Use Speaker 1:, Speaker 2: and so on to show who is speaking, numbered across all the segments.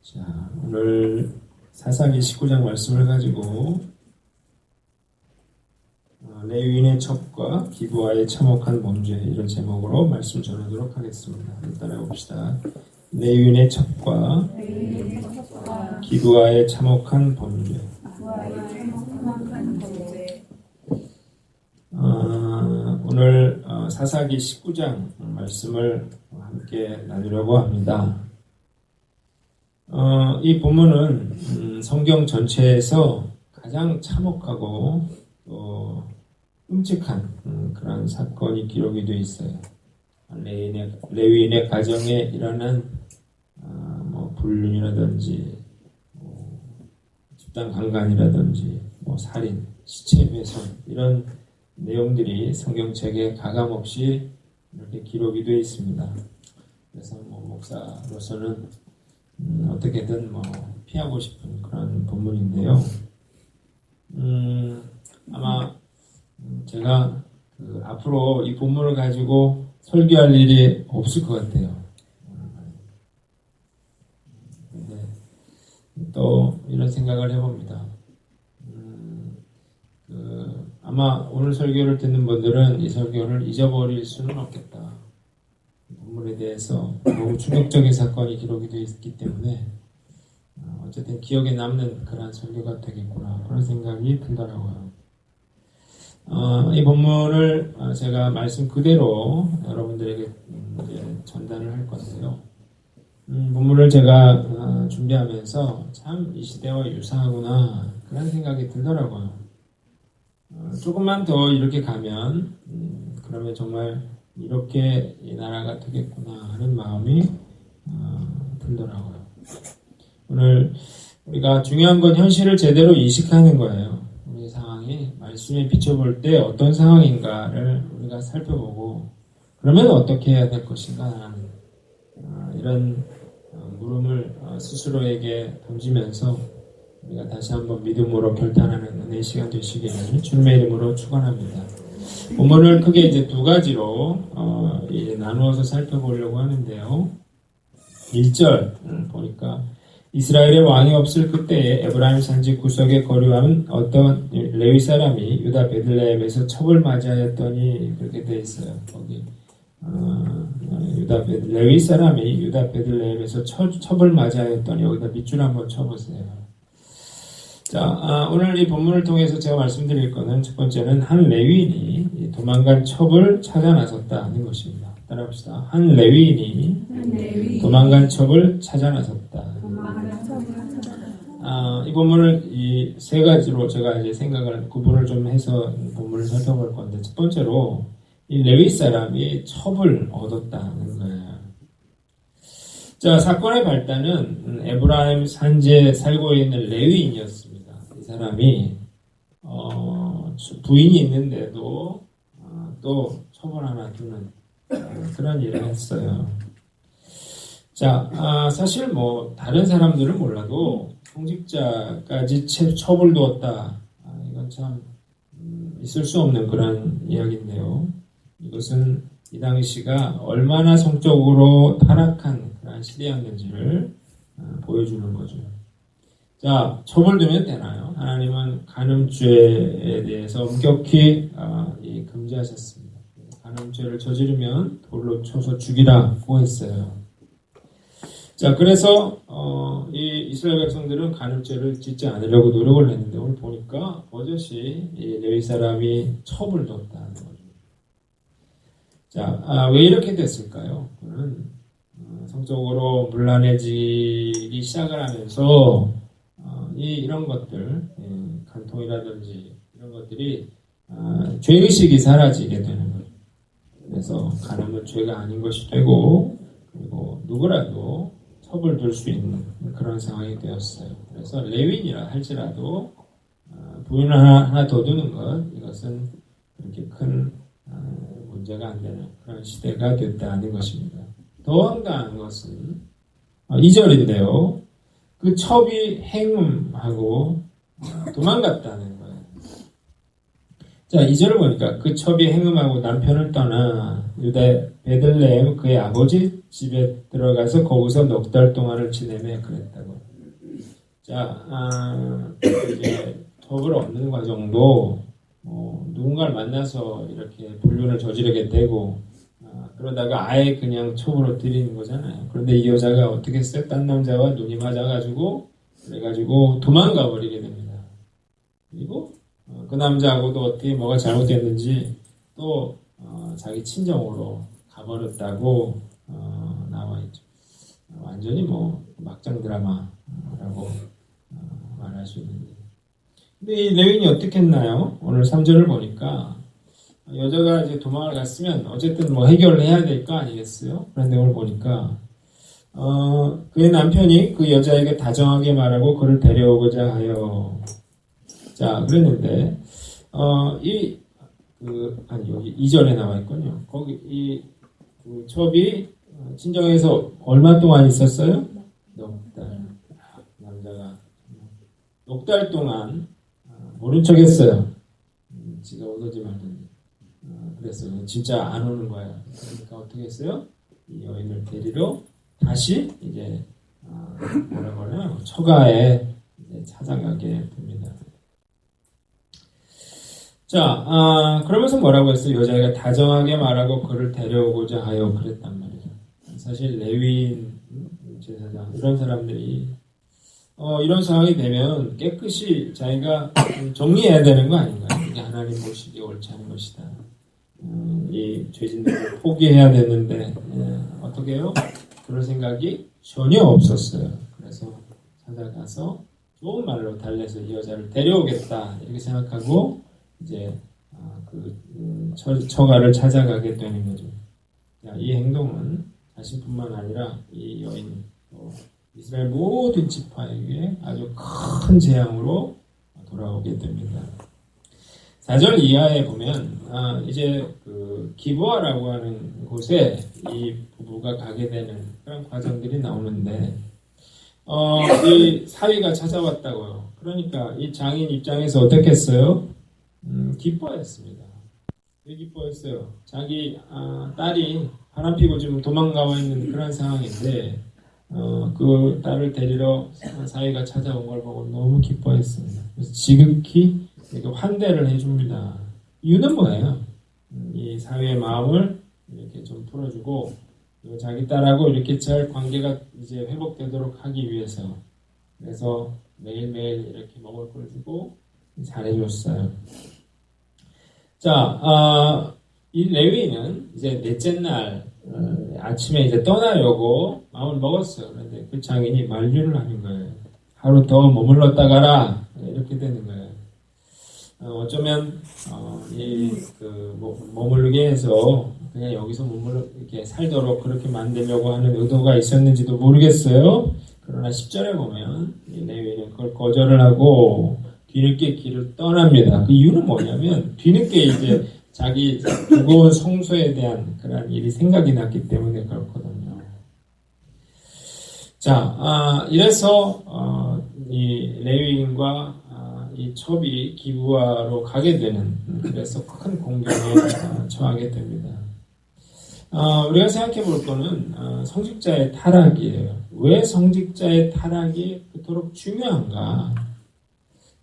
Speaker 1: 자, 오늘 사사기 19장 말씀을 가지고 레위인의 첩과 기브아의 참혹한 범죄, 이런 제목으로 말씀 전하도록 하겠습니다. 따라해봅시다. 레위인의 첩과 기브아의 참혹한 범죄. 오늘 사사기 19장 말씀을 함께 나누려고 합니다. 이 본문은 성경 전체에서 가장 참혹하고 또 끔찍한 그런 사건이 기록이 되어 있어요. 레위인의 가정에 일어난 불륜이라든지 집단 강간이라든지 살인, 시체 훼손, 이런 내용들이 성경책에 가감없이 이렇게 기록이 되어 있습니다. 그래서 목사로서는 어떻게든 피하고 싶은 그런 본문인데요. 아마 제가 앞으로 이 본문을 가지고 설교할 일이 없을 것 같아요. 근데 또 이런 생각을 해봅니다. 아마 오늘 설교를 듣는 분들은 이 설교를 잊어버릴 수는 없겠다. 본문에 대해서 너무 충격적인 사건이 기록이 되어 있기 때문에 어쨌든 기억에 남는 그런 설교가 되겠구나, 그런 생각이 들더라고요. 이 본문을 제가 말씀 그대로 여러분들에게 이제 전달을 할 건데요. 본문을 제가 준비하면서 참 이 시대와 유사하구나, 그런 생각이 들더라고요. 조금만 더 이렇게 가면 그러면 정말 이렇게 이 나라가 되겠구나 하는 마음이 들더라고요. 오늘 우리가 중요한 건 현실을 제대로 인식하는 거예요. 우리 상황이 말씀에 비춰볼 때 어떤 상황인가를 우리가 살펴보고, 그러면 어떻게 해야 될 것인가 하는 이런 물음을 스스로에게 던지면서 우리가 다시 한번 믿음으로 결단하는 은혜 시간 되시기를 주님의 이름으로 축원합니다. 본문을 크게 이제 두 가지로 이제 나누어서 살펴보려고 하는데요. 1절 보니까 이스라엘의 왕이 없을 그때에 에브라임 산지 구석에 거류한 어떤 레위 사람이 유다 베들레헴에서 첩을 맞이하였더니, 그렇게 되어 있어요. 거기 레위 사람이 유다 베들레헴에서 첩을 맞이하였더니, 여기다 밑줄 한번 쳐보세요. 자, 오늘 이 본문을 통해서 제가 말씀드릴 것은 첫 번째는 한 레위인이 도망간 첩을 찾아 나섰다는 것입니다. 따라합시다. 한 레위인이 도망간 첩을 찾아 나섰다. 이 본문을 이 세 가지로 제가 이제 생각을 구분을 좀 해서 본문을 살펴볼 건데, 첫 번째로 이 레위 사람이 첩을 얻었다는 거예요. 자, 사건의 발단은 에브라임 산지에 살고 있는 레위인이었습니다. 이 사람이 부인이 있는데도 또 첩을 하나 두는 그런 일을 했어요. 자, 사실 다른 사람들은 몰라도 성직자까지 첩을 두었다. 이건 참 있을 수 없는 그런 이야기인데요. 이것은 이 당시가 얼마나 성적으로 타락한 그런 시대였는지를 보여주는 거죠. 자, 첩을 두면 되나요? 하나님은 간음죄에 대해서 엄격히 금지하셨습니다. 간음죄를 저지르면 돌로 쳐서 죽이라고 했어요. 자, 그래서 이 이스라엘 백성들은 간음죄를 짓지 않으려고 노력을 했는데, 오늘 보니까 버젓이 이 레위 사람이 첩을 뒀다는 거죠. 자, 왜 이렇게 됐을까요? 그는 성적으로 문란해지기 시작을 하면서 이런 것들, 간통이라든지 이런 것들이 죄의식이 사라지게 되는 거죠. 그래서 간음은 죄가 아닌 것이 되고, 그리고 누구라도 첩을 둘 수 있는 그런 상황이 되었어요. 그래서 레위인이라 할지라도 부인 하나 더 두는 것, 이것은 그렇게 큰 문제가 안 되는 그런 시대가 됐다는 것입니다. 더 황당한 것은 2절인데요. 그 첩이 행음하고 도망갔다는 거예요. 자, 2절을 보니까 그 첩이 행음하고 남편을 떠나 유다 베들레헴 그의 아버지 집에 들어가서 거기서 넉 달 동안을 지내며 그랬다고. 자, 이제 첩을 얻는 과정도 누군가를 만나서 이렇게 불륜을 저지르게 되고 그러다가 아예 그냥 첩으로 들이는 거잖아요. 그런데 이 여자가 어떻게 했어요? 딴 남자와 눈이 맞아가지고 그래가지고 도망가 버리게 됩니다. 그리고 그 남자하고도 어떻게 뭐가 잘못됐는지 또 자기 친정으로 가버렸다고 나와 있죠. 완전히 뭐 막장 드라마라고 말할 수 있는데. 근데 이 레윈이 어떻게 했나요? 오늘 3절을 보니까 여자가 이제 도망을 갔으면 어쨌든 뭐 해결을 해야 될 거 아니겠어요? 그런데 오늘 보니까 그의 남편이 그 여자에게 다정하게 말하고 그를 데려오고자 하여. 자, 그랬는데 여기 2절에 나와 있군요. 거기 그 첩이 친정에서 얼마 동안 있었어요? 넉 달. 남자가 넉 달 동안 모른 척 했어요. 지가 오지 말던데. 그랬어요. 진짜 안 오는 거예요. 그러니까 어떻게 했어요? 이 여인을 데리러 다시 이제 뭐라고 하나요? 처가에 이제 찾아가게 됩니다. 자, 그러면서 뭐라고 했어요? 여자애가 다정하게 말하고 그를 데려오고자 하여 그랬단 말이에요. 사실 레위인 제사장 이런 사람들이 이런 상황이 되면 깨끗이 자기가 정리해야 되는 거 아닌가요? 이게 하나님 보시기에 옳지 않은 것이다. 이 죄진들을 포기해야 되는데 어떻게 해요? 그런 생각이 전혀 없었어요. 그래서 찾아가서 좋은 말로 달래서 이 여자를 데려오겠다 이렇게 생각하고 이제 처가를 찾아가게 되는 거죠. 이 행동은 자신뿐만 아니라 이 여인 이스라엘 모든 지파에게 아주 큰 재앙으로 돌아오게 됩니다. 4절 이하에 보면 이제 그 기브아라고 하는 곳에 이 부부가 가게 되는 그런 과정들이 나오는데 이 사위가 찾아왔다고요. 그러니까 이 장인 입장에서 어떻게 했어요? 기뻐했습니다. 왜 기뻐했어요? 자기 딸이 바람피고 지금 도망가고 있는 그런 상황인데 그 딸을 데리러 사위가 찾아온 걸 보고 너무 기뻐했습니다. 그래서 지극히 환대를 해줍니다. 이유는 뭐예요? 이 사위의 마음을 이렇게 좀 풀어주고 자기 딸하고 이렇게 잘 관계가 이제 회복되도록 하기 위해서 그래서 매일매일 이렇게 먹을 걸 주고 잘해줬어요. 자, 이 레위는 이제 넷째 날 아침에 이제 떠나려고 마음을 먹었어요. 그런데 그 장인이 만류를 하는 거예요. 하루 더 머물렀다 가라 이렇게 되는 거예요. 어쩌면 머물게 해서 그냥 여기서 이렇게 살도록 그렇게 만들려고 하는 의도가 있었는지도 모르겠어요. 그러나 10절에 보면 레위는 그걸 거절을 하고 뒤늦게 길을 떠납니다. 그 이유는 뭐냐면 뒤늦게 이제 자기 두고 온 성소에 대한 그런 일이 생각이 났기 때문에 그렇거든요. 자, 이래서 이 레위인과 이 첩이 기브아로 가게 되는 그래서 큰 공경에 처하게 됩니다. 우리가 생각해 볼 거는 성직자의 타락이에요. 왜 성직자의 타락이 그토록 중요한가?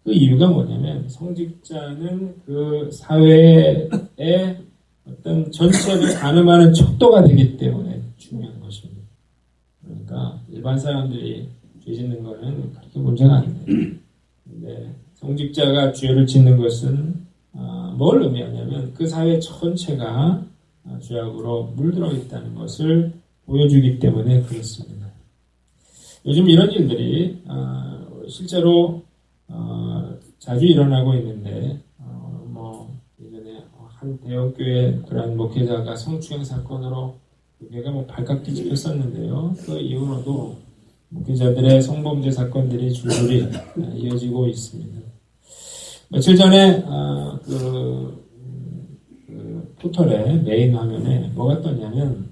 Speaker 1: 그 이유가 뭐냐면 성직자는 그 사회의 어떤 전체를 가늠하는 척도가 되기 때문에 중요한 것입니다. 그러니까 일반 사람들이 죄 짓는 거는 그렇게 문제가 안 돼요. 근데 성직자가 죄를 짓는 것은 뭘 의미하냐면 그 사회 전체가 죄악으로 물들어 있다는 것을 보여주기 때문에 그렇습니다. 요즘 이런 일들이 실제로 자주 일어나고 있는데 예전에 한 대형교회 그런 목회자가 성추행 사건으로 교회가 발칵 뒤집혔었는데요. 그 이후로도 목회자들의 성범죄 사건들이 줄줄이 이어지고 있습니다. 며칠 전에 포털의 메인 화면에 뭐가 떴냐면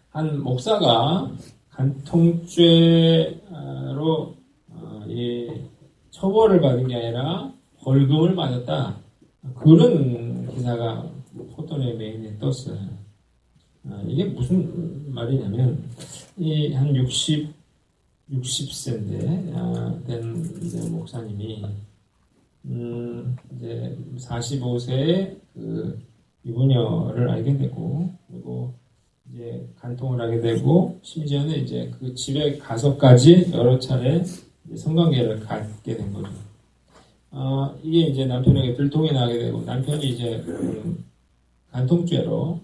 Speaker 1: 한 목사가 간통죄로 처벌을 받은 게 아니라 벌금을 맞았다 그런 기사가 포털의 메인에 떴어요. 이게 무슨 말이냐면 이 한 60세인데 된 이제 목사님이 이제 45세에 그 유부녀를 알게 되고, 그리고 이제 간통을 하게 되고, 심지어는 이제 그 집에 가서까지 여러 차례 성관계를 갖게 된 거죠. 이게 이제 남편에게 들통이 나게 되고, 남편이 이제 간통죄로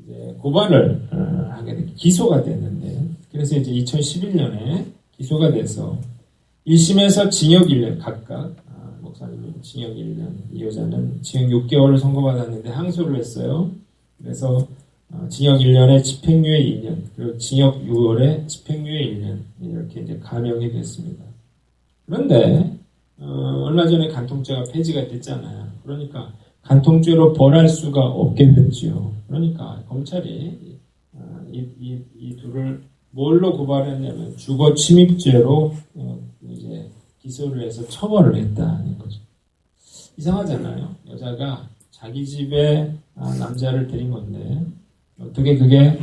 Speaker 1: 이제 고발을 하게 되고 기소가 됐는데, 그래서 이제 2011년에 기소가 돼서 1심에서 징역 1년 각각, 목사님은 징역 1년, 이 여자는 징역 6개월을 선고받았는데 항소를 했어요. 그래서 징역 1년에 집행유예 2년, 그리고 징역 6월에 집행유예 1년 이렇게 이제 감형이 됐습니다. 그런데 얼마 전에 간통죄가 폐지가 됐잖아요. 그러니까 간통죄로 벌할 수가 없게 됐죠. 그러니까 검찰이 이 둘을 뭘로 고발했냐면 주거 침입죄로 이제 기소를 해서 처벌을 했다는 거죠. 이상하잖아요. 여자가 자기 집에 남자를 들인 건데 어떻게 그게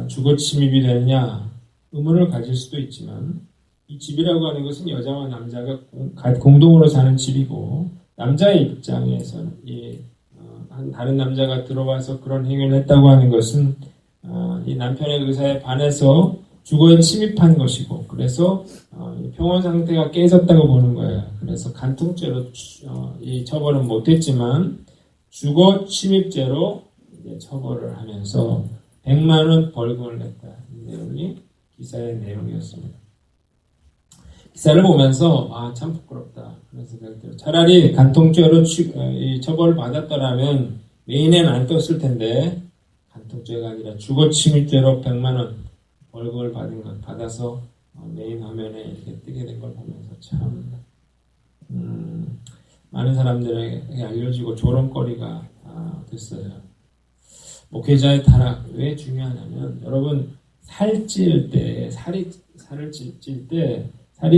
Speaker 1: 주거 침입이 되느냐 의문을 가질 수도 있지만, 이 집이라고 하는 것은 여자와 남자가 공동으로 사는 집이고, 남자의 입장에서는 다른 남자가 들어와서 그런 행위를 했다고 하는 것은 이 남편의 의사에 반해서 주거에 침입한 것이고, 그래서 평온 상태가 깨졌다고 보는 거예요. 그래서 간통죄로 이 처벌은 못했지만 주거 침입죄로 이제 처벌을 하면서 100만 원 벌금을 냈다. 이 내용이 기사의 내용이었습니다. 기사를 보면서 참 부끄럽다 그런 생각이 들어요. 차라리 간통죄로 이 처벌을 받았더라면 메인에는 안 떴을 텐데, 간통죄가 아니라 주거 침입죄로 100만 원 벌금을 받아서 메인 화면에 이렇게 뜨게 된 걸 보면서 참 많은 사람들에게 알려지고 조롱거리가 됐어요. 목회자의 타락 왜 중요하냐면, 여러분 살을 찔 때 살이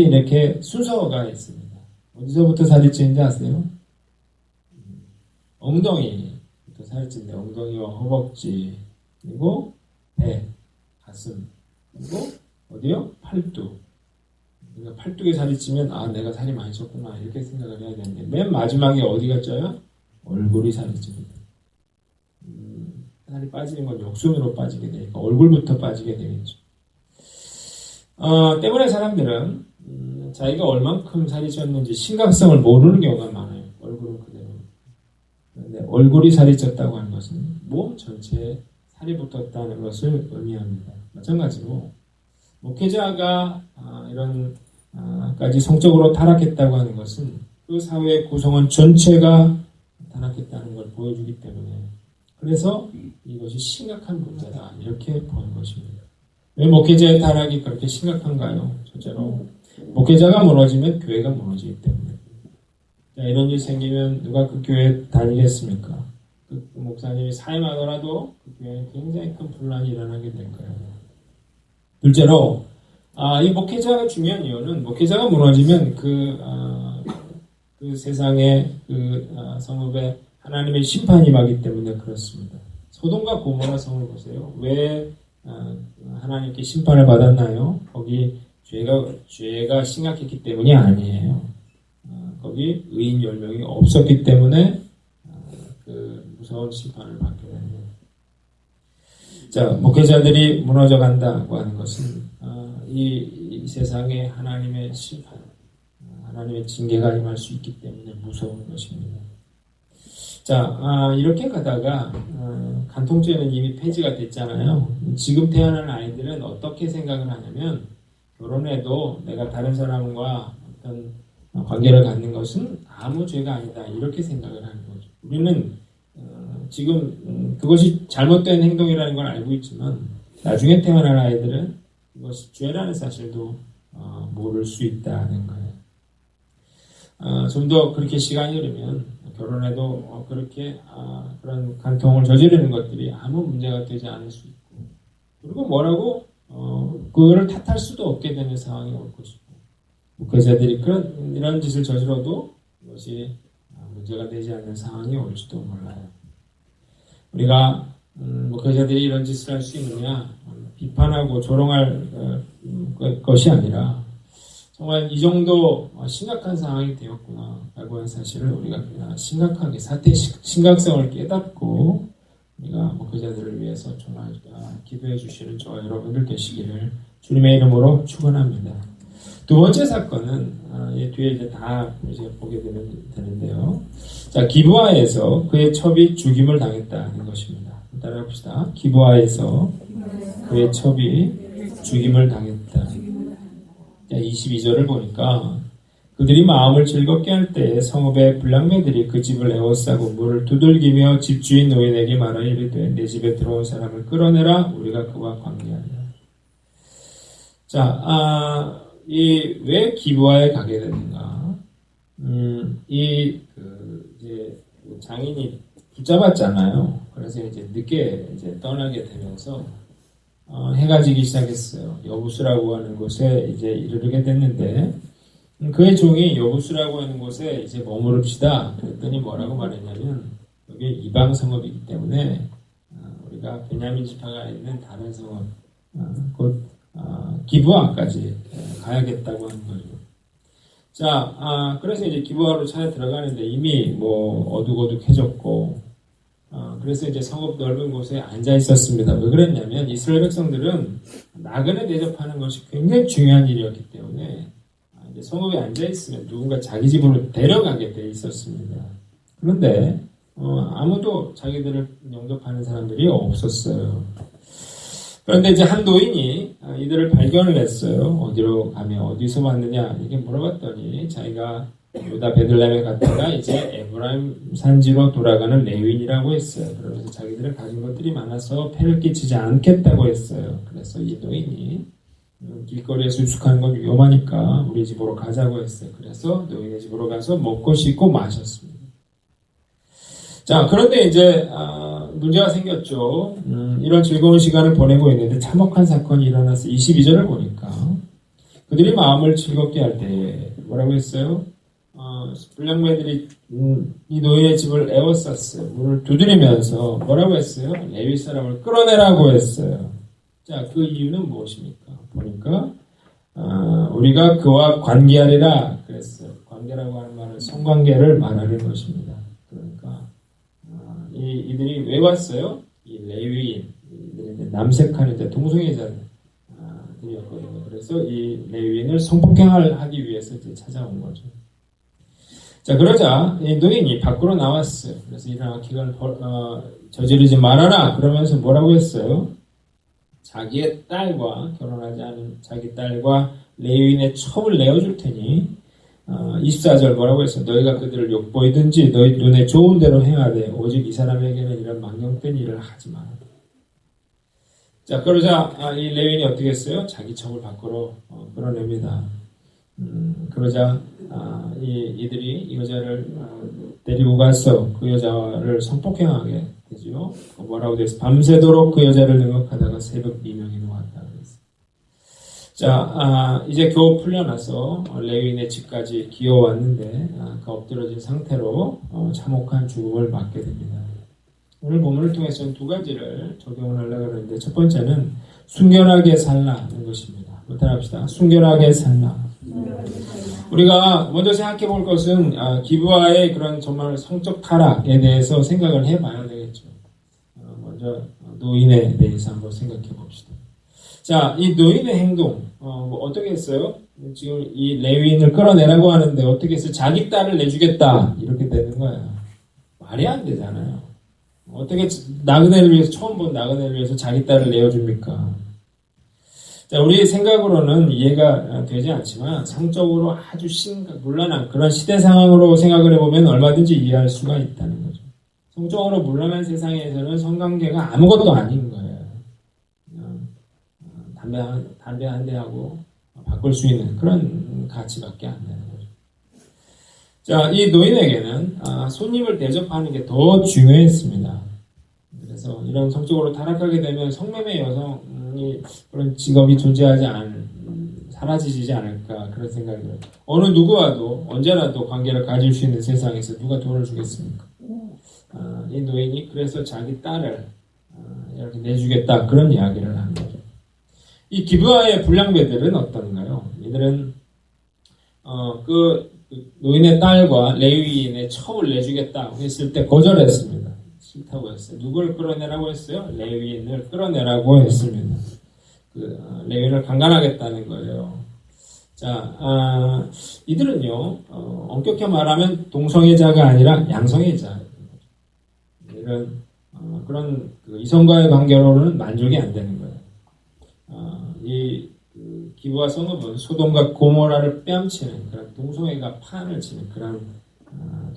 Speaker 1: 이렇게 순서가 있습니다. 어디서부터 살이 찌는지 아세요? 엉덩이부터 살이 찌는데, 엉덩이와 허벅지, 그리고 배, 가슴, 그리고 어디요? 팔뚝. 그러니까 팔뚝에 살이 찌면 내가 살이 많이 쪘구나 이렇게 생각을 해야 되는데, 맨 마지막에 어디가 쪄요? 얼굴이 살이 찝니다. 살이 빠지는 건 욕순으로 빠지게 되니까 얼굴부터 빠지게 되겠죠. 때문에 사람들은 자기가 얼만큼 살이 쪘는지 심각성을 모르는 경우가 많아요. 얼굴은 그대로. 그런데 얼굴이 살이 쪘다고 하는 것은 몸 전체에 살이 붙었다는 것을 의미합니다. 마찬가지로 목회자가 이런 까지 성적으로 타락했다고 하는 것은 그 사회의 구성원 전체가 타락했다는 걸 보여주기 때문에, 그래서 이것이 심각한 문제다 이렇게 보는 것입니다. 왜 목회자의 타락이 그렇게 심각한가요? 첫째로 목회자가 무너지면 교회가 무너지기 때문에. 이런 일이 생기면 누가 그 교회에 다니겠습니까? 그 목사님이 사임하더라도 그 교회에 굉장히 큰 분란이 일어나게 될 거예요. 둘째로 이 목회자가 중요한 이유는, 목회자가 무너지면 그 세상에 성읍에 하나님의 심판이 임하기 때문에 그렇습니다. 소돔과 고모라 성을 보세요. 왜 하나님께 심판을 받았나요? 거기 죄가 심각했기 때문이 아니에요. 거기 의인 10명이 없었기 때문에 그 무서운 심판을 받게 됩니다. 자, 목회자들이 무너져 간다고 하는 것은 이 세상에 하나님의 심판, 하나님의 징계가 임할 수 있기 때문에 무서운 것입니다. 자, 이렇게 가다가 간통죄는 이미 폐지가 됐잖아요. 지금 태어난 아이들은 어떻게 생각을 하냐면, 결혼해도 내가 다른 사람과 어떤 관계를 갖는 것은 아무 죄가 아니다 이렇게 생각을 하는 거죠. 우리는 지금 그것이 잘못된 행동이라는 걸 알고 있지만, 나중에 태어날 아이들은 그것이 죄라는 사실도 모를 수 있다는 거예요. 좀 더 그렇게 시간이 흐르면 결혼해도 그렇게 그런 간통을 저지르는 것들이 아무 문제가 되지 않을 수 있고, 그리고 뭐라고 그거를 탓할 수도 없게 되는 상황이 올 것이고, 목회자들이 이런 짓을 저질러도 그것이 문제가 되지 않는 상황이 올지도 몰라요. 우리가 목회자들이 이런 짓을 할 수 있느냐 비판하고 조롱할 것이 아니라 정말 이 정도 심각한 상황이 되었구나 라고 하는 사실을 우리가 심각하게 사태의 심각성을 깨닫고 우리가 목회자들을 위해서 정말 기도해 주시는 저와 여러분들 되시기를 주님의 이름으로 축원합니다. 두 번째 사건은 뒤에 이제 다 이제 보게 되는데요. 자, 기브아에서 그의 첩이 죽임을 당했다는 것입니다. 따라해 봅시다. 기브아에서 그의 첩이 죽임을 당했다. 자, 22절을 보니까 그들이 마음을 즐겁게 할 때에 성읍의 불량매들이 그 집을 에워싸고 문을 두들기며 집주인 노인에게 말하여 이르되 내 집에 들어온 사람을 끌어내라 우리가 그와 관계하리라. 자, 왜 기브아에 가게 되는가? 이제 장인이 붙잡았잖아요. 그래서 이제 늦게 이제 떠나게 되면서 해가 지기 시작했어요. 여부수라고 하는 곳에 이제 이르게 됐는데 그의 종이 여부수라고 하는 곳에 이제 머무릅시다. 그랬더니 뭐라고 말했냐면 여기 이방 성읍이기 때문에 우리가 베냐민 지파가 있는 다른 성읍 곧 기브아까지 가야겠다고 하는 거죠. 자, 그래서 이제 기브아로 차에 들어가는데 이미 뭐 어둑어둑해졌고 그래서 이제 성읍 넓은 곳에 앉아 있었습니다. 왜 그랬냐면 이스라엘 백성들은 나그네 대접하는 것이 굉장히 중요한 일이었기 때문에 이제 성읍에 앉아 있으면 누군가 자기 집으로 데려가게 돼 있었습니다. 그런데 아무도 자기들을 영접하는 사람들이 없었어요. 그런데 이제 한 노인이 이들을 발견을 했어요. 어디로 가며 어디서 왔느냐 이게 물어봤더니 자기가 유다 베들레헴에 갔다가 이제 에브라임 산지로 돌아가는 레위인이라고 했어요. 그러면서 자기들은 가진 것들이 많아서 폐를 끼치지 않겠다고 했어요. 그래서 이 노인이 길거리에서 유숙하는 건 위험하니까 우리 집으로 가자고 했어요. 그래서 노인의 집으로 가서 먹고 씻고 마셨습니다. 자, 그런데 이제 문제가 생겼죠. 이런 즐거운 시간을 보내고 있는데 참혹한 사건이 일어나서 22절을 보니까 그들이 마음을 즐겁게 할 때 뭐라고 했어요? 불량매들이 이 노인의 집을 에워쌌어요. 문을 두드리면서 뭐라고 했어요? 레위 사람을 끌어내라고 했어요. 자, 그 이유는 무엇입니까? 보니까 우리가 그와 관계하리라 그랬어요. 관계라고 하는 말은 성관계를 말하는 것입니다. 그러니까 이들이 왜 왔어요? 이 레위인, 남색하는 이제 동성애자들이었거든요. 그래서 이 레위인을 성폭행을 하기 위해서 이제 찾아온 거죠. 자, 그러자 이 노인이 밖으로 나왔어요. 그래서 이런 악행을 저지르지 말아라. 그러면서 뭐라고 했어요? 자기의 딸과 결혼하지 않은 자기 딸과 레위인의 첩을 내어줄 테니 24절 뭐라고 했어요? 너희가 그들을 욕보이든지 너희 눈에 좋은 대로 행하되 오직 이 사람에게는 이런 망령된 일을 하지 마라. 자, 그러자 이 레위인이 어떻게 했어요? 자기 첩을 밖으로 끌어냅니다. 그러자 이들이 이 여자를 데리고 가서 그 여자를 성폭행하게 되죠. 뭐라고 돼서 밤새도록 그 여자를 능욕하다가 새벽 미명이 놓았다 그랬어요. 자, 이제 겨우 풀려나서 레위인의 집까지 기어왔는데 그 엎드러진 상태로 참혹한 죽음을 맞게 됩니다. 오늘 본문을 통해서는 두 가지를 적용을 하려고 하는데 첫 번째는 순결하게 살라는 것입니다. 따라합시다. 순결하게 살라. 우리가 먼저 생각해 볼 것은 기브아의 그런 정말 성적 타락에 대해서 생각을 해봐야 되겠죠. 먼저 노인에 대해서 한번 생각해 봅시다. 자, 이 노인의 행동 어떻게 했어요? 지금 이 레위인을 끌어내라고 하는데 어떻게 해서 자기 딸을 내주겠다 이렇게 되는 거예요. 말이 안 되잖아요. 어떻게 나그네를 위해서 처음 본 나그네를 위해서 자기 딸을 내어줍니까? 자, 우리 생각으로는 이해가 되지 않지만 성적으로 아주 문란한 그런 시대 상황으로 생각을 해보면 얼마든지 이해할 수가 있다는 거죠. 성적으로 문란한 세상에서는 성관계가 아무것도 아닌 거예요. 그냥 담배 한 대하고 바꿀 수 있는 그런 가치밖에 안 되는 거죠. 자, 이 노인에게는 손님을 대접하는 게 더 중요했습니다. 그래서 이런 성적으로 타락하게 되면 성매매 여성이 그런 직업이 존재하지 않은 사라지지 않을까 그런 생각이 들어요. 어느 누구와도 언제라도 관계를 가질 수 있는 세상에서 누가 돈을 주겠습니까? 이 노인이 그래서 자기 딸을 이렇게 내주겠다 그런 이야기를 한 거죠. 이 기브아의 불량배들은 어떤가요? 이들은 그 노인의 딸과 레위인의 첩을 내주겠다 했을 때 거절했습니다. 싫다고 했어요. 누구를 끌어내라고 했어요? 레위인을 끌어내라고 했습니다. 레위인을 강간하겠다는 거예요. 자, 이들은요, 엄격히 말하면 동성애자가 아니라 양성애자. 이런, 그런, 이성과의 관계로는 만족이 안 되는 거예요. 기브아 성읍은 소돔과 고모라를 뺨치는 그런 동성애가 판을 치는 그런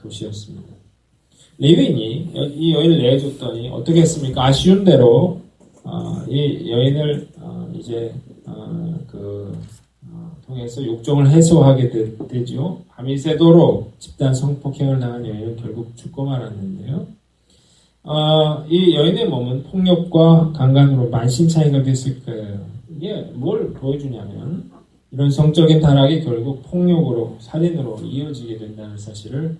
Speaker 1: 도시였습니다. 레위인이 이 여인을 내줬더니 어떻게 했습니까? 아쉬운 대로 이 여인을 이제 통해서 욕정을 해소하게 되죠. 밤이 새도록 집단 성폭행을 당한 여인은 결국 죽고 말았는데요. 이 여인의 몸은 폭력과 강간으로 만신창이가 됐을 거예요. 이게 뭘 보여주냐면 이런 성적인 타락이 결국 폭력으로 살인으로 이어지게 된다는 사실을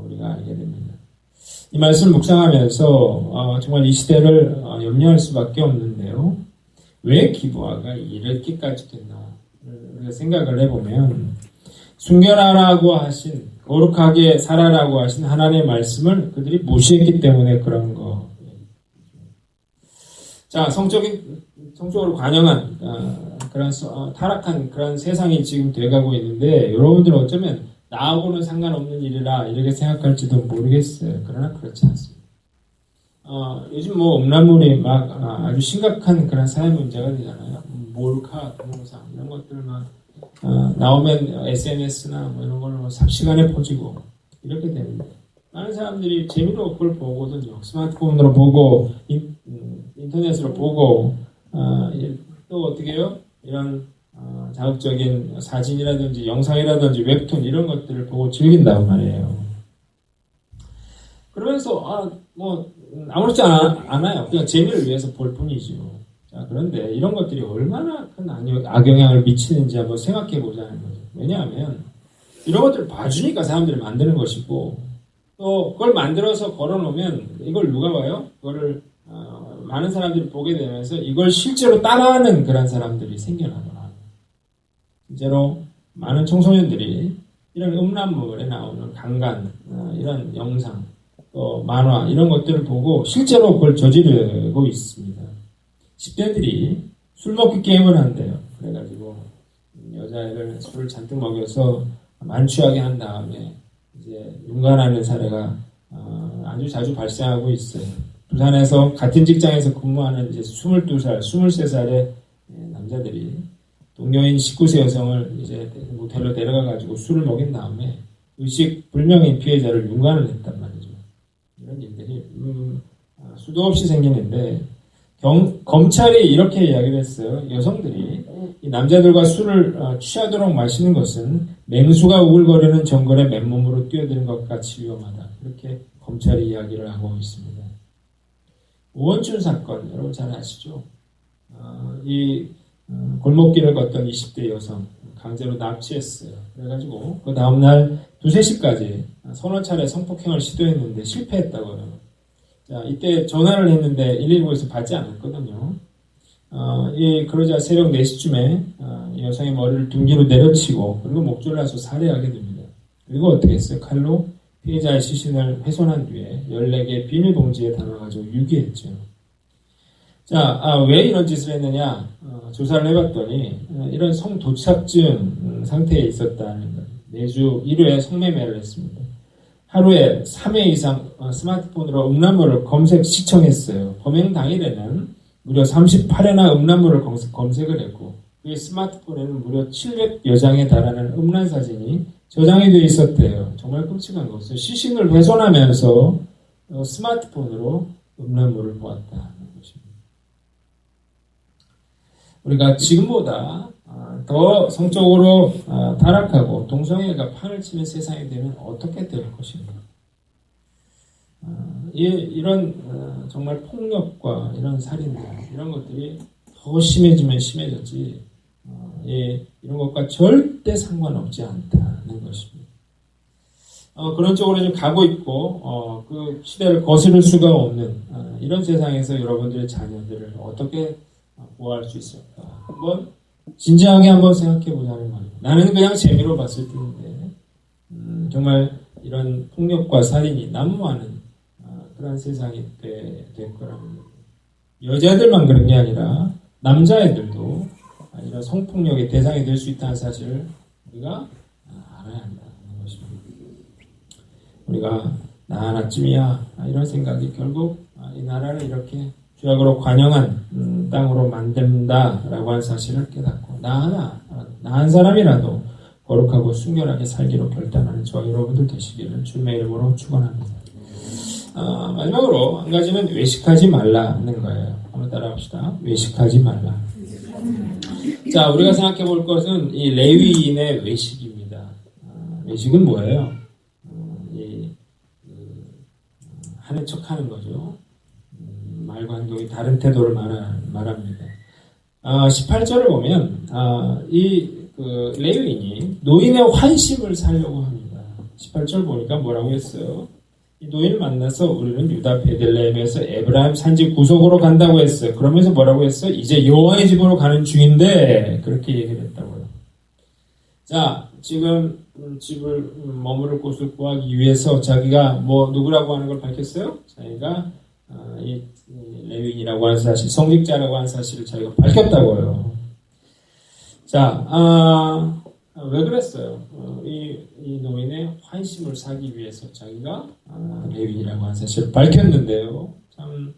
Speaker 1: 우리가 알게 됩니다. 이 말씀을 묵상하면서 정말 이 시대를 염려할 수밖에 없는데요. 왜 기브아가 이렇게까지 됐나 우리가 생각을 해보면 순결하라고 하신 거룩하게 살아라고 하신 하나님의 말씀을 그들이 무시했기 때문에 그런 거. 자, 성적으로 관영한 그런 타락한 그런 세상이 지금 돼가고 있는데 여러분들은 어쩌면 나하고는 상관없는 일이라 이렇게 생각할지도 모르겠어요. 그러나 그렇지 않습니다. 요즘 음란물이 막 아주 심각한 그런 사회 문제가 되잖아요. 몰카, 동영상 이런 것들 막 나오면 SNS나 이런 걸로 삽시간에 퍼지고 이렇게 됩니다. 많은 사람들이 재미로 그걸 보거든요. 스마트폰으로 보고 인터넷으로 보고 또 어떻게 해요? 이런 자극적인 사진이라든지 영상이라든지 웹툰 이런 것들을 보고 즐긴다고 말이에요. 그러면서 아무렇지 않아요. 그냥 재미를 위해서 볼 뿐이죠. 자, 그런데 이런 것들이 얼마나 큰 악영향을 미치는지 한번 생각해 보자는 거죠. 왜냐하면 이런 것들을 봐주니까 사람들이 만드는 것이고 또 그걸 만들어서 걸어놓으면 이걸 누가 봐요? 그거를 많은 사람들이 보게 되면서 이걸 실제로 따라하는 그런 사람들이 생겨나더라고요. 실제로 많은 청소년들이 이런 음란물에 나오는 강간, 이런 영상, 또 만화 이런 것들을 보고 실제로 그걸 저지르고 있습니다. 10대들이 술 먹기 게임을 한대요. 그래가지고 여자애를 술을 잔뜩 먹여서 만취하게 한 다음에 이제 윤관하는 사례가 아주 자주 발생하고 있어요. 부산에서 같은 직장에서 근무하는 이제 22살, 23살의 남자들이 동료인 19세 여성을 이제 모텔로 데려가가지고 술을 먹인 다음에 의식 불명인 피해자를 윤관을 했단 말이죠. 이런 일들이 수도 없이 생기는데 검찰이 이렇게 이야기를 했어요. 여성들이 이 남자들과 술을 취하도록 마시는 것은 맹수가 우글거리는 정글에 맨몸으로 뛰어드는 것 같이 위험하다. 이렇게 검찰이 이야기를 하고 있습니다. 오원춘 사건 여러분 잘 아시죠? 골목길을 걷던 20대 여성 강제로 납치했어요. 그래가지고 그 다음날 2-3시까지 서너 차례 성폭행을 시도했는데 실패했다고요. 자, 이때 전화를 했는데 119에서 받지 않았거든요. 그러자 새벽 4시쯤에 여성의 머리를 둔기로 내려치고 그리고 목줄을 해서 살해하게 됩니다. 그리고 어떻게 했어요? 칼로 피해자의 시신을 훼손한 뒤에 14개의 비닐봉지에 담아가지고 유기했죠. 자, 왜 이런 짓을 했느냐? 조사를 해봤더니 이런 성도착증 상태에 있었다는 거예요. 매주 1회 성매매를 했습니다. 하루에 3회 이상 스마트폰으로 음란물을 시청했어요. 범행 당일에는 무려 38회나 음란물을 검색을 했고 그 스마트폰에는 무려 700여 장에 달하는 음란 사진이 저장이 되어 있었대요. 정말 끔찍한 것은 시신을 훼손하면서 스마트폰으로 음란물을 보았다는 것입니다. 우리가 지금보다 더 성적으로 타락하고 동성애가 판을 치는 세상이 되면 어떻게 될 것인가? 이런 정말 폭력과 이런 살인들 이런 것들이 더 심해지면 심해졌지 이런 것과 절대 상관없지 않다는 것입니다. 그런 쪽으로 좀 가고 있고 그 시대를 거스를 수가 없는 이런 세상에서 여러분들의 자녀들을 어떻게 보호할 수 있을까? 한번 진지하게 한번 생각해 보자는 겁니다. 나는 그냥 재미로 봤을 뿐인데 정말 이런 폭력과 살인이 난무하는 그런 세상이 될 거랍니다. 여자들만 그런 게 아니라 남자애들도 이런 성폭력의 대상이 될 수 있다는 사실을 우리가 알아야 한다는 것입니다. 우리가 나 하나쯤이야 이런 생각이 결국 이 나라를 이렇게 죄악으로 관영한 땅으로 만든다라고 하는 사실을 깨닫고 나 한 사람이라도 거룩하고 순결하게 살기로 결단하는 저와 여러분들 되시기를 주님의 이름으로 축원합니다. 마지막으로 한 가지는 외식하지 말라는 거예요. 한번 따라합시다. 외식하지 말라. 자, 우리가 생각해 볼 것은 이 레위인의 외식입니다. 외식은 뭐예요? 하는 척 하는 거죠. 말과 행동이 다른 태도를 말합니다. 18절을 보면, 그 레위인이 노인의 환심을 사려고 합니다. 18절 보니까 뭐라고 했어요? 이 노인을 만나서 우리는 유다 베들레헴에서 에브라임 산지 구속으로 간다고 했어요. 그러면서 뭐라고 했어요? 이제 여호와의 집으로 가는 중인데 그렇게 얘기를 했다고요. 자, 지금 집을 머무를 곳을 구하기 위해서 자기가 누구라고 하는 걸 밝혔어요? 자기가 이 레위인이라고 하는 사실, 성직자라고 하는 사실을 자기가 밝혔다고요. 자, 왜 그랬어요? 이 노인의 환심을 사기 위해서 자기가 레위인이라고 하는 사실을 밝혔는데요. 참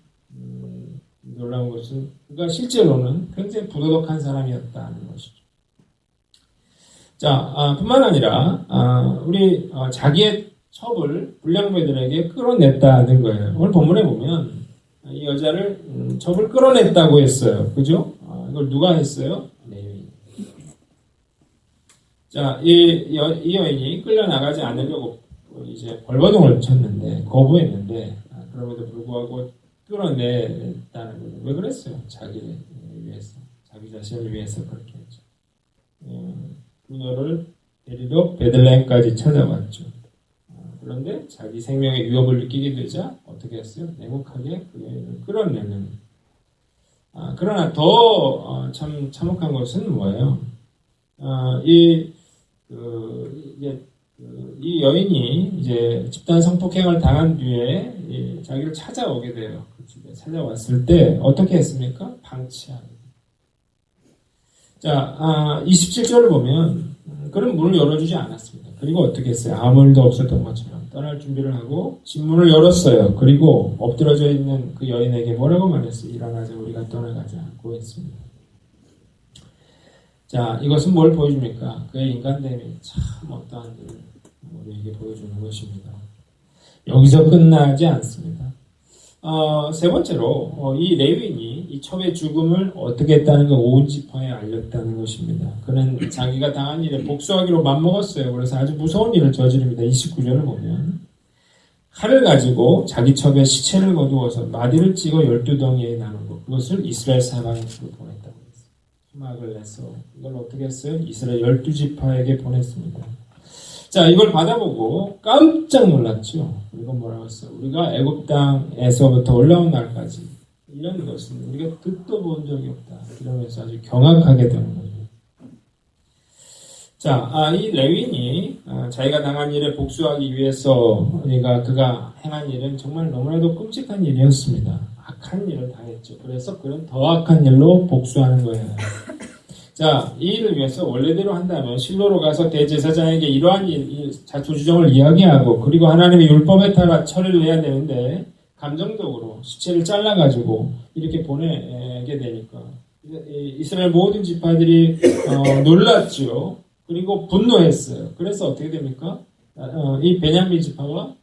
Speaker 1: 놀라운 것은 그가 실제로는 굉장히 부도덕한 사람이었다는 것이죠. 자, 뿐만 아니라 우리 자기의 첩을 불량배들에게 끌어냈다는 거예요. 오늘 본문에 보면 이 여자를 첩을 끌어냈다고 했어요. 그죠? 이걸 누가 했어요? 레위인. 자, 이 여인이 끌려나가지 않으려고 이제 벌거둥을 쳤는데 거부했는데 그럼에도 불구하고 끌어냈다는 거예요. 왜 그랬어요? 자기를 위해서, 자기 자신을 위해서 그렇게 했죠. 그녀를 데리러 베들레헴까지 찾아왔죠. 그런데 자기 생명의 위협을 느끼게 되자 어떻게 했어요? 냉혹하게 그 여인을 끌어내는. 그러나 더 참 참혹한 것은 뭐예요? 이 여인이 이제 집단 성폭행을 당한 뒤에 자기를 찾아오게 돼요. 그 집에 찾아왔을 때 어떻게 했습니까? 방치합니다. 자, 27절을 보면 그는 문을 열어주지 않았습니다. 그리고 어떻게 했어요? 아무 일도 없었던 것처럼 떠날 준비를 하고 집문을 열었어요. 그리고 엎드러져 있는 그 여인에게 뭐라고 말했어요? 일어나자, 우리가 떠나가자고 했습니다. 자, 이것은 뭘 보여줍니까? 그의 인간됨이 참 어떠한 일을 우리에게 보여주는 것입니다. 여기서 끝나지 않습니다. 세 번째로 이 레위인이 이 첩의 죽음을 어떻게 했다는 걸 온 지파에 알렸다는 것입니다. 그는 자기가 당한 일에 복수하기로 맘먹었어요. 그래서 아주 무서운 일을 저지릅니다. 29절을 보면 칼을 가지고 자기 첩의 시체를 거두어서 마디를 찍어 12덩이에 나누고 그것을 이스라엘 사방에 보냈다고 했어요. 수막을 내서 이걸 어떻게 했어요? 이스라엘 12지파에게 보냈습니다. 자, 이걸 받아보고 깜짝 놀랐죠. 그리고 뭐라고 했어요? 우리가 애굽 땅에서부터 올라온 날까지 이런 것은 우리가 듣도 본 적이 없다. 이러면서 아주 경악하게 되는 거죠. 자, 이 레위인이 자기가 당한 일에 복수하기 위해서 그가 행한 일은 정말 너무나도 끔찍한 일이었습니다. 악한 일을 당했죠. 그래서 그는 더 악한 일로 복수하는 거예요. 자, 이 일을 위해서 원래대로 한다면 실로로 가서 대제사장에게 이러한 자초지종을 이야기하고 그리고 하나님의 율법에 따라 처리를 해야 되는데 감정적으로 시체를 잘라가지고 이렇게 보내게 되니까 이스라엘 모든 지파들이 놀랐죠. 그리고 분노했어요. 그래서 어떻게 됩니까? 이 베냐민 지파와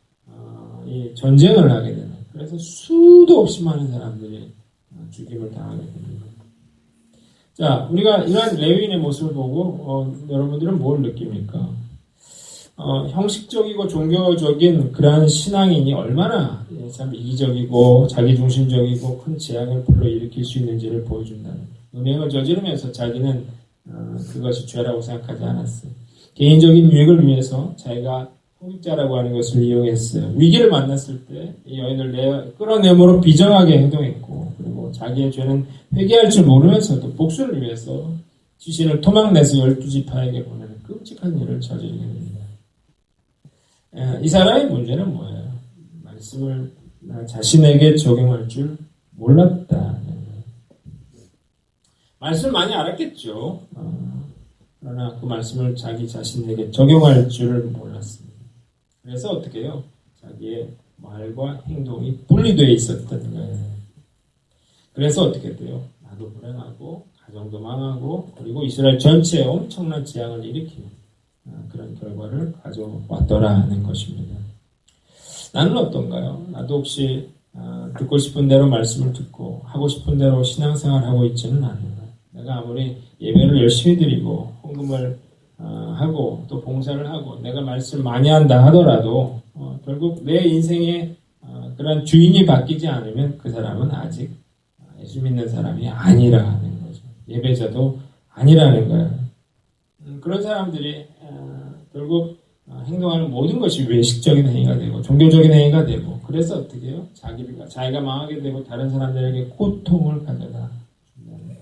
Speaker 1: 이 전쟁을 하게 되는. 그래서 수도 없이 많은 사람들이 죽임을 당하게 됩니다. 자, 우리가 이러한 레위인의 모습을 보고 여러분들은 뭘 느낍니까? 형식적이고 종교적인 그러한 신앙인이 얼마나 참 이기적이고 자기중심적이고 큰 재앙을 불러일으킬 수 있는지를 보여준다는 거예요. 은행을 저지르면서 자기는 그것이 죄라고 생각하지 않았어요. 개인적인 유익을 위해서 자기가 통직자라고 하는 것을 이용했어요. 위기를 만났을 때 이 여인을 끌어내므로 비정하게 행동했고, 그리고 자기의 죄는 회개할 줄 모르면서도 복수를 위해서 지신을 토막내서 12지파에게 보내는 끔찍한 일을 저지르게 됩니다. 이 사람의 문제는 뭐예요? 말씀을 자신에게 적용할 줄 몰랐다. 말씀을 많이 알았겠죠. 그러나 그 말씀을 자기 자신에게 적용할 줄을 몰랐습니다. 그래서 어떻게 해요? 자기의 말과 행동이 분리되어 있었던 거예요. 그래서 어떻게 돼요? 나도 불행하고 가정도 망하고 그리고 이스라엘 전체에 엄청난 재앙을 일으키는 그런 결과를 가져왔더라는 것입니다. 나는 어떤가요? 나도 혹시 듣고 싶은 대로 말씀을 듣고 하고 싶은 대로 신앙생활하고 있지는 않는가? 내가 아무리 예배를 열심히 드리고 헌금을 하고 또 봉사를 하고 내가 말씀을 많이 한다 하더라도 결국 내 인생의 그런 주인이 바뀌지 않으면 그 사람은 아직 예수 믿는 사람이 아니라는 거죠. 예배자도 아니라는 거예요. 그런 사람들이 결국 행동하는 모든 것이 외식적인 행위가 되고 종교적인 행위가 되고 그래서 어떻게 해요? 자기가 망하게 되고 다른 사람들에게 고통을 가져다 준다는 거죠.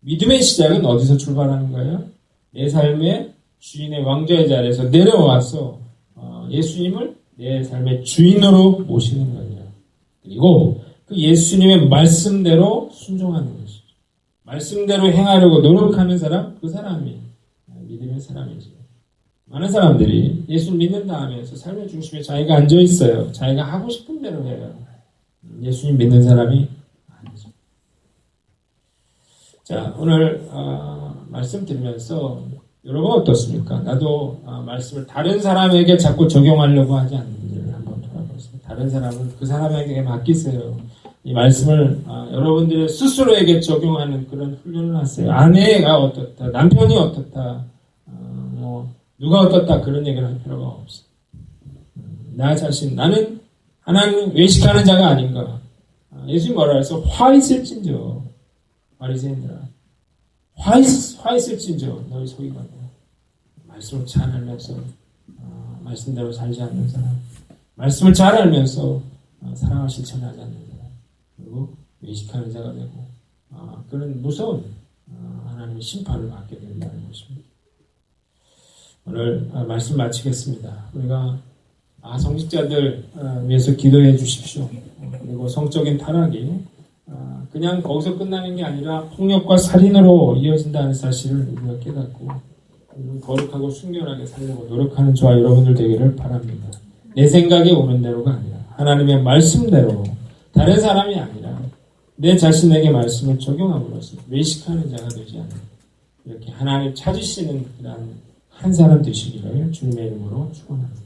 Speaker 1: 믿음의 시작은 어디서 출발하는 거예요? 내 삶의 주인의 왕좌의 자리에서 내려와서 예수님을 내 삶의 주인으로 모시는 거예요. 그리고 그 예수님의 말씀대로 순종하는 것이죠. 말씀대로 행하려고 노력하는 사람, 그 사람이 믿음의 사람이죠. 많은 사람들이 예수를 믿는다 하면서 삶의 중심에 자기가 앉아 있어요. 자기가 하고 싶은 대로 해요. 예수님 믿는 사람이 아니죠. 자, 오늘 말씀 드리면서 여러분 어떻습니까? 나도 말씀을 다른 사람에게 자꾸 적용하려고 하지 않는지를 한번 돌아보세요. 다른 사람은 그 사람에게 맡기세요. 이 말씀을 여러분들의 스스로에게 적용하는 그런 훈련을 하세요. 아내가 어떻다, 남편이 어떻다, 누가 어떻다 그런 얘기를 할 필요가 없어요. 나 자신, 나는 하나님 외식하는 자가 아닌가. 예수님 뭐라 해서 화 있을진저 바리새인들아 화 있을진저 너희 속이거든. 말씀을 잘 알면서 말씀대로 살지 않는 사람, 말씀을 잘 알면서 사랑을 실천하지 않는 사람, 그리고 외식하는 자가 되고 그런 무서운 하나님의 심판을 받게 된다는 것입니다. 오늘 말씀 마치겠습니다. 우리가 성직자들 위해서 기도해 주십시오. 그리고 성적인 타락이 그냥 거기서 끝나는 게 아니라 폭력과 살인으로 이어진다는 사실을 우리가 깨닫고 거룩하고 순결하게 살려고 노력하는 저와 여러분들 되기를 바랍니다. 내 생각에 오는 대로가 아니라 하나님의 말씀대로 다른 사람이 아니라 내 자신에게 말씀을 적용함으로써 외식하는 자가 되지 않는 이렇게 하나님 찾으시는 그런 한 사람 되시기를 주님의 이름으로 축원합니다.